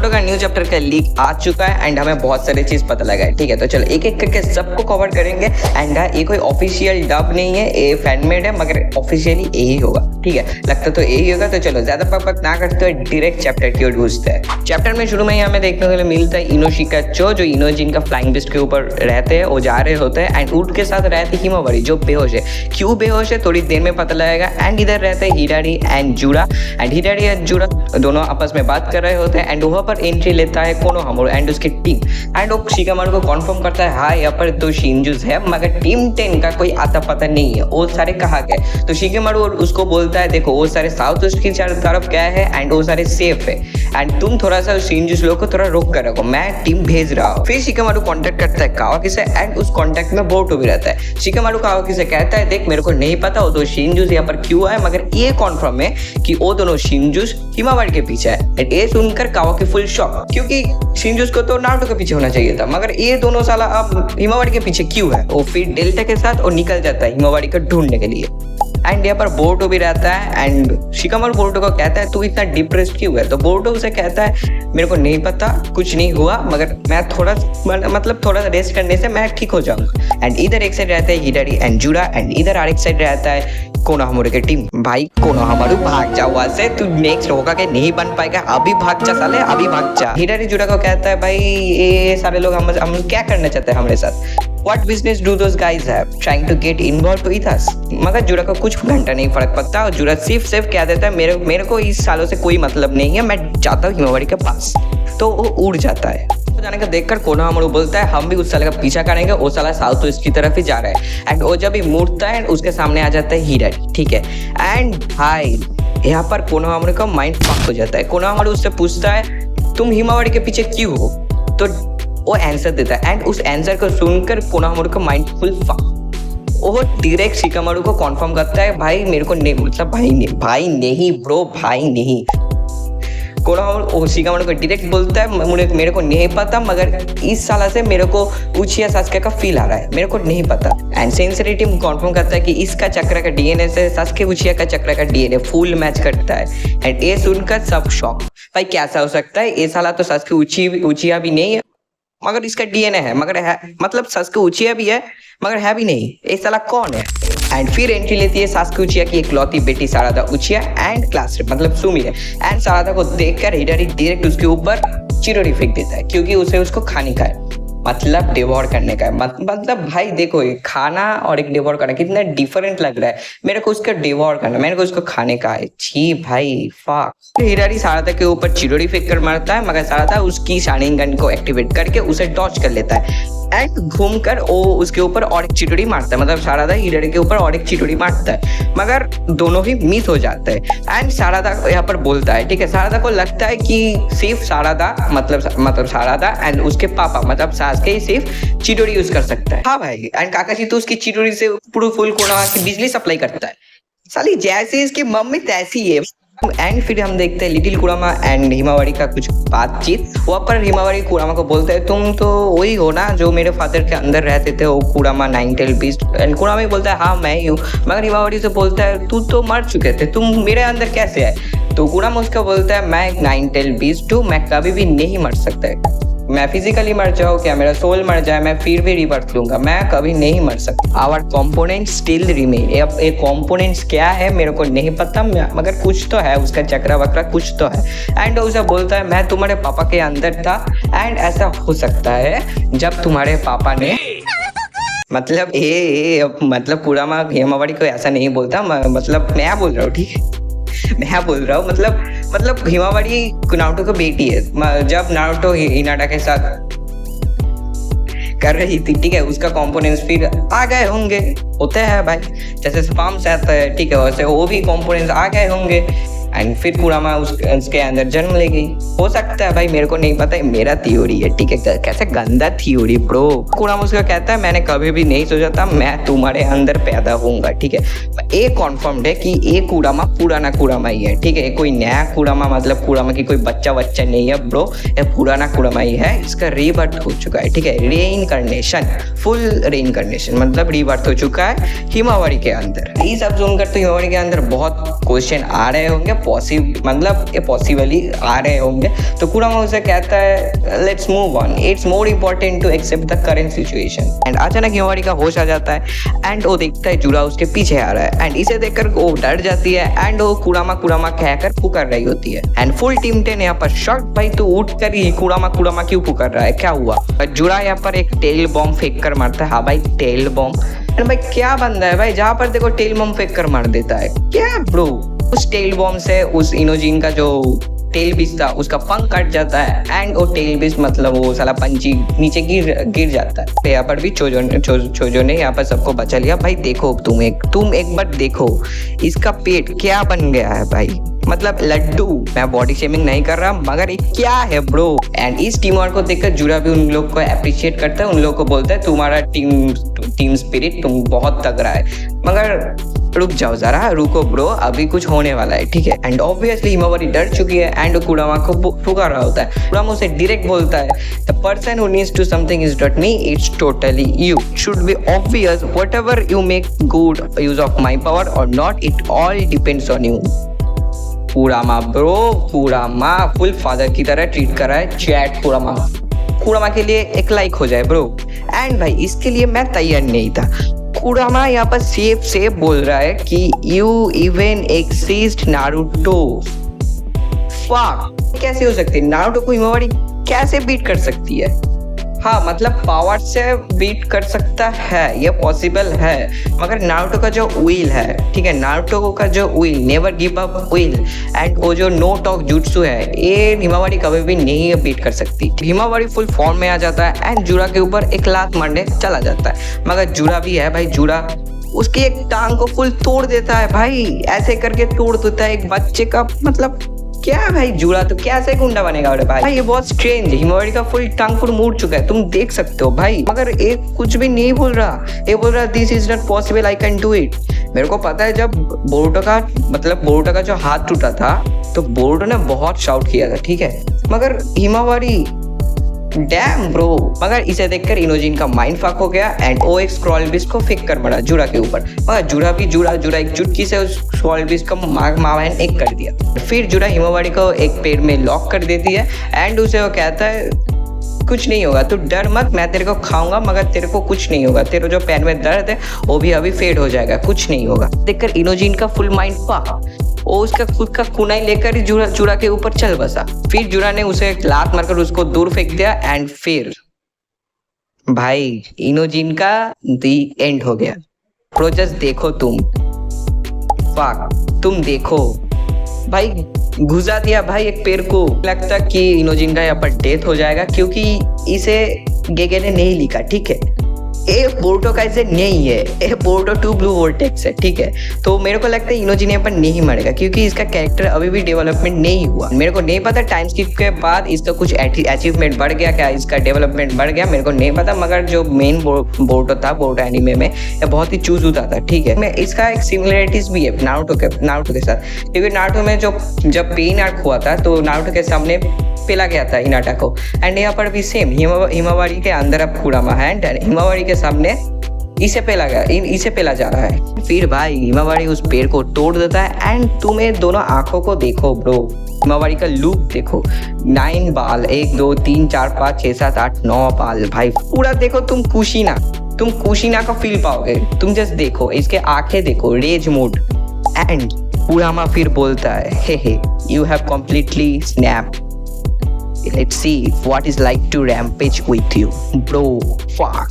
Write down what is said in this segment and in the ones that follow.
Naruto का new chapter का leak आ चुका है एंड हमें बहुत सारी चीज पता लगा है। ठीक है, तो चलो एक एक करके सबको कवर करेंगे। एंड ये कोई ऑफिशियल डब नहीं है, ये फैन मेड है, मगर ऑफिशियली यही होगा। ठीक है, लगता तो यही होगा। तो चलो ज्यादा बकबक ना करते हुए डायरेक्ट चैप्टर की ओर घुसते हैं। चैप्टर में शुरू में ही हमें देखने के लिए मिलता है इनोशिकाचो, जो इनोजिन का फ्लाइंग बिस्ट के ऊपर रहते हैं, वो जा रहे होते हैं एंड ऊट के साथ रहते हिमावारी जो बेहोश है। क्यों बेहोश है थोड़ी देर में पता लगेगा। एंड इधर रहते हैं हिडारी एंड जुड़ा, एंड हिडारी एंड जुड़ा दोनों आपस में बात कर रहे होते हैं। एंड वहाँ पर एंट्री लेता है कोनोहामारू एंड उसकी टीम। एंड वो शिकामारू को कॉन्फर्म करता है हाँ यहाँ पर तो शिनजुस है, मगर टीम 10 का कोई आता पता नहीं है, वो सारे कहाँ गए। तो शिकामारू उसको बोलता है देखो वो सारे साउथ ईस्ट की तरफ गए हैं एंड वो सारे सेफ है, एंड तुम थोड़ा सा शिनजुस लोग को थोड़ा रोक कर रखो, मैं टीम भेज रहा हूँ। फिर शिकामारू कॉन्टेक्ट करता है कावाकी से एंड उस कॉन्टेक्ट में बोरुतो भी रहता है। शिकामारू कावाकी से कहता है देख मेरे को नहीं पता वो तो शिनजुस यहाँ पर क्यों आए, मगर ये कॉन्फर्म है कि वो दोनों शिनजुस हिमावारी के पीछे है। एंड ये सुनकर कावाकी फुल शॉक, क्योंकि शिनजुस को तो नारुतो के पीछे होना चाहिए था, मगर ये दोनों साला अब हिमावारी के पीछे क्यों है। वो फिर डेल्टा के साथ और निकल जाता है हिमावारी को ढूंढने के लिए। एंड यहाँ पर बोरुतो भी रहता है एंड शिकामारू बोरुतो को कहता है तू इतना डिप्रेस्ड क्यों है। तो बोरुतो उसे कहता है मेरे को नहीं पता, कुछ नहीं हुआ, मगर मैं थोड़ा रेस्ट करने से मैं ठीक हो जाऊंगा। एंड इधर एक साइड रहता है हिडारी एंड जुड़ा, एंड इधर आर एक साइड रहता है कोनोहामारू की टीम। भाई कोनोहामारू भाग जा वहां से, तू नेक्स्ट होगा कि नहीं बन पाएगा, अभी भाग जा साले, अभी भाग जा। हिडारी जुड़ा को कहता है भाई ये सारे लोग हम क्या करना चाहते हैं हमारे साथ, What business do those guys have trying to get involved with us? मगर जुड़ा को कुछ घंटा नहीं फर्क पड़ता और जुड़ा सिर्फ कह देता है मेरे को इस सालों से कोई मतलब नहीं है, मैं जाता हूँ हिमावारी के पास। तो वो उड़ जाता है। तो जाने का देखकर कोनोहामारू बोलता है हम भी उस साले का पीछा करेंगे, वो साला साउथ ईस्ट की तरफ ही जा रहा है। एंड वो जब ही मुड़ता है उसके सामने आ जाता है हिडारी। ठीक है, एंड भाई यहाँ पर कोनोहामारू का माइंड फक हो जाता है। कोनोहामारू उससे पूछता है तुम हिमावारी के पीछे क्यों हो, तो वो आंसर देता है। एंड उस आंसर को सुनकर कोनोहामारू का माइंड फुल फक, वो डायरेक्ट शिकामारू को कॉन्फर्म करता है भाई मेरे को नहीं, मतलब भाई नहीं ब्रो, भाई नहीं। कोनोहामारू शिकामारू को डायरेक्ट बोलता है मेरे को नहीं पता, मगर इस साल से मेरे को उचिया सास्के का फील आ रहा है, मेरे को नहीं पता। एंड सेंसरी टीम कॉन्फर्म करता है कि इसका चक्र का डीएनए से सास्के उचिया का चक्र का डीएनए फुल मैच करता है। एंड ये सुनकर सब शॉक, भाई कैसा हो सकता है, ये साला तो सास्के उचिया भी नहीं है मगर इसका डीएनए है, मगर है मतलब सास्के उचिया भी है मगर है भी नहीं, ये साला कौन है। एंड फिर एंट्री लेती है सास्के उचिया की इकलौती बेटी सारादा उचिया एंड क्लासमेट मतलब सुमिरे। एंड सारादा को देखकर हिडारी डायरेक्ट उसके ऊपर चिरोरी फेंक देता है, क्योंकि उसे उसको खाने का है, मतलब डिवोर करने का है। मतलब भाई देखो ये खाना और एक डिवोर करना कितना डिफरेंट लग रहा है। मेरे को उसका डिवोर करना, मेरे को उसको खाने का है, छी भाई फक। हिडारी सारादा के ऊपर चिरोरी फेंक कर मारता है, मगर सारादा उसकी शारिंगन को एक्टिवेट करके उसे डॉच कर लेता है एंड घूमकर वो उसके ऊपर और एक चिटोरी मारता है, मतलब सारादा हिडारी के ऊपर और एक चिटोरी मारता है, मगर दोनों ही मिस हो जाते हैं। एंड सारादा यहाँ पर बोलता है, ठीक है, सारादा को लगता है कि सिर्फ सारादा मतलब सारादा एंड उसके पापा मतलब सास के ही सिर्फ चिटोरी यूज कर सकता है। हाँ भाई, एंड काकाजी तो उसकी चिटोरी से पूरा फुल कोना की बिजली सप्लाई करता है। साली जैसी इसकी मम्मी तैसी है। एंड फिर हम देखते हैं लिटिल कुरामा एंड हिमावारी का कुछ बातचीत। वहाँ पर हिमावारी कुरामा को बोलते हैं तुम तो वही हो ना जो मेरे फादर के अंदर रहते थे, वो कुरामा 9 टेल बीस्ट। एंड कुरामा ही बोलता है हाँ मैं ही हूँ, मगर हिमावारी से बोलता है तू तो मर चुके थे, तुम मेरे अंदर कैसे आए। तो कुरामा उसका बोलता है मैं एक 9 टेल बीस्ट हूँ, मैं कभी भी नहीं मर सकता है, मैं फिजिकली मर जाऊँ क्या मेरा सोल मर जाए मैं फिर भी रिबर्थ लूंगा, मैं कभी नहीं मर सकता। Our component still remain. अब ये कॉम्पोनेंट्स क्या है मेरे को नहीं पता, मगर कुछ तो है, उसका चक्रा वक्रा कुछ तो है। एंड उसे बोलता है मैं तुम्हारे पापा के अंदर था एंड ऐसा हो सकता है जब तुम्हारे पापा ने मतलब मतलब कुरामा हिमावारी को ऐसा नहीं बोलता, मतलब मैं बोल रहा हूँ, ठीक है मैं बोल रहा हूँ, मतलब हिमावारी नारुतो की बेटी है। जब नारुतो हिनाटा के साथ कर रही थी, ठीक है, उसका कंपोनेंट्स फिर आ गए होंगे, होते हैं भाई, जैसे स्पर्म से आता है, ठीक है, वैसे वो भी कंपोनेंट्स आ गए होंगे। एंड फिर कुरामा उसके अंदर जन्म ले गई, हो सकता है भाई, मेरे को नहीं पता, मेरा थ्योरी है, ठीक है, कैसे गंदा थ्योरी ब्रो। कुरामा उसका कहता है मैंने कभी भी नहीं सोचा था मैं तुम्हारे अंदर पैदा होऊंगा, ठीक है। एक कॉन्फर्म्ड है कि ये कुरामा पुराना कुरामा ही है, ठीक है, कोई नया कुरामा मतलब कुरामा की कोई बच्चा नहीं है ब्रो, ये पुराना कुरामा ही है, इसका रीबर्थ हो चुका है, ठीक है, रीइंकार्नेशन, फुल रीइंकार्नेशन मतलब रीबर्थ हो चुका है हिमावारी के अंदर। ये सब सुनकर तो हिमावारी के अंदर बहुत क्वेश्चन आ रहे होंगे, मतलब ये पॉसिबली आ रहे होंगे। तो कुरामा उसे कहता है let's move on, it's more important to accept the current situation. And अचानक हिमावारी का होश आ जाता है एंड वो देखता है जुरा उसके पीछे आ रहा है एंड इसे देखकर वो डर जाती है एंड वो कुरामा कुरामा कहकर पुकार रही होती है। एंड फुल टीम 10 यहाँ पर शॉक, भाई तू उठ कर ही कुरामा कुरामा क्यों पुकार रहा है, क्या हुआ? जुरा यहाँ पर एक टेल बॉम्ब फेंक कर मारता है। हाँ भाई टेल बॉम्ब, अरे भाई क्या बंदा है भाई, जहाँ पर देखो टेल बॉम्ब फेंक कर मार देता है क्या ब्रो? उस टेल बॉम्ब से उस इनोजिन का जो टेल बिस था उसका पंख कट जाता है एंड वो टेल बिस मतलब वो साला पंची नीचे गिर जाता है। तो यहाँ पर भी चोजो ने यहाँ पर सबको बचा लिया। भाई देखो तुम एक बार देखो इसका पेट क्या बन गया है भाई, मतलब लड्डू। मैं बॉडी शेमिंग नहीं कर रहा मगर ये क्या है ब्रो? एंड इस टीम वर्क को देखकर जुरा भी उन लोग को अप्रिशिएट करता है, उन लोग को बोलता है तुम्हारा टीम स्पिरिट तुम बहुत तगड़ा है, मगर रुक जाओ जरा, रुको ब्रो, अभी कुछ होने वाला है, ठीक है। एंड ऑब्वियसली हिमावारी डर चुकी है एंड कुरामा को पुकार रहा होता है। कुरामा उसे डायरेक्ट बोलता है the person who needs to something is not me, it's totally you, should be obvious, whatever you make good use of my power और not, it all depends on you. Kurama bro, Kurama full father की तरह treat कर रहा है chat कुरामा के लिए एक लाइक हो जाए ब्रो। एंड भाई इसके लिए मैं तैयार नहीं था। कुरामा यहाँ पर सेफ बोल रहा है कि you even exist Naruto. Fuck, कैसे हो सकती है? नारुतो को हिमावारी कैसे बीट कर सकती है? हाँ मतलब पावर से बीट कर सकता है, ये पॉसिबल है, मगर नारुतो का जो विल है, ठीक है, नारुतो का जो will, never give up will and वो जो नो टॉक जुट्सु है, ये हिमावारी कभी भी नहीं बीट कर सकती। हिमावारी फुल फॉर्म में आ जाता है एंड जुरा के ऊपर एक लात मारने चला जाता है, मगर जुरा भी है भाई, जुरा उसकी एक टांग को फुल तोड़ देता है भाई, ऐसे करके तोड़ देता है एक बच्चे का, मतलब क्या भाई जुरा तो कैसे गुंडा बनेगा अरे भाई ये बहुत स्ट्रेंज है। हिमावारी का फुल टांग फुल मुड़ चुका है, तुम देख सकते हो भाई, मगर एक कुछ भी नहीं बोल रहा, ये बोल रहा this is not possible, I can do it. मेरे को पता है जब बोरुतो का जो हाथ टूटा था तो बोरुतो ने बहुत शाउट किया था, ठीक है, मगर हिमावारी डैम ब्रो। मगर इसे देखकर इनोजिन का माइंड फक हो गया एंड वो एक स्क्रॉल बिस्ट को फेंक कर मरा जुरा के ऊपर, मगर जुरा एक चुटकी से उस स्क्रॉल बिस्ट को मावन एक कर दिया। फिर जुरा हिमावारी को एक पेड़ में लॉक कर देती है एंड उसे वो कहता है कुछ नहीं होगा, तू डर मत, मैं तेरे को खाऊंगा मगर तेरे को कुछ नहीं होगा, तेरे जो पैर में दर्द है वो भी अभी फेड हो जाएगा, कुछ नहीं होगा। देखकर इनोजिन का फुल माइंड फक, वो उसका खुद का कुनाई लेकर जुरा के ऊपर चल बसा। फिर जुरा ने उसे लात मारकर उसको दूर फेंक दिया एंड फिर भाई इनोजिन का दी एंड हो गया। प्रोजेस देखो तुम देखो भाई, घुसा दिया भाई एक पेड़ को। लगता कि इनोजिन का यहाँ पर डेथ हो जाएगा क्योंकि इसे गेगे ने नहीं लिखा, ठीक है, ये बोरुतो का ऐसे नहीं है, ये बोरुतो 2 ब्लू वोर्टेक्स है, ठीक है। तो मेरे को लगता है इनोजिन यहाँ पर नहीं मरेगा क्योंकि इसका कैरेक्टर अभी भी डेवलपमेंट नहीं हुआ। मेरे को नहीं पता टाइम स्किप के बाद इसका कुछ अचीवमेंट बढ़ गया क्या, इसका डेवलपमेंट बढ़ गया, मेरे को नहीं पता, मगर जो मेन बोरुतो था बोरुतो एनिमे में ये बहुत ही चूज होता था, ठीक है। इसका एक सिमिलरिटीज भी है नारुतो के साथ, क्योंकि नारुतो में जब पेन आर्क हुआ था तो नारुतो के सामने पेला गया था हिनाटा को एंड यहाँ पर भी सेम हिमावारी के अंदर अब कुरामा है एंड हिमावारी के सामने इसे पेला जा रहा है। फिर भाई हिमावारी उस पेड़ को तोड़ देता है एंड तुम्हें दोनों आंखों को देखो ब्रो, हिमावारी का लुक देखो, 9 बाल, 1 2 3 4 5 6 7 8 9 बाल भाई पूरा देखो, तुम कुशीना का फील पाओगे, तुम जस्ट देखो इसके आंखें देखो, रेज मोड। एंड कुरामा फिर बोलता है hey you have completely snapped, let's see what is like to rampage with you bro, fuck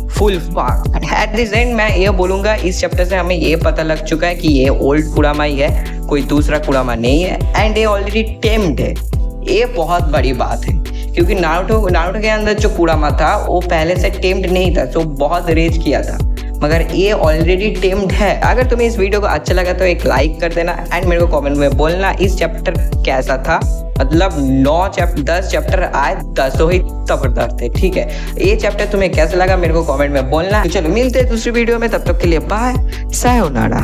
full fuck। and at this end मैं ये बोलूँगा इस चैप्टर से हमें ये पता लग चुका है कि ये ओल्ड कुरामा ही है, कोई दूसरा कुरामा नहीं है एंड ये ऑलरेडी टेम्ड है। ये बहुत बड़ी बात है क्योंकि नारुतो के अंदर जो कुरामा था वो पहले से टेम्ड नहीं था, तो बहुत रेज किया था, मगर ये ऑलरेडी टेम्ड है। अगर तुम्हें इस वीडियो को अच्छा लगा तो एक लाइक कर देना एंड मेरे को कमेंट में बोलना इस चैप्टर कैसा था, मतलब 10 चैप्टर आए 10 ही जबरदस्त थे, ठीक है। ये चैप्टर तुम्हें कैसा लगा मेरे को कमेंट में बोलना। तो चलो मिलते हैं दूसरी वीडियो में, तब तक के लिए बाय, सायोनारा।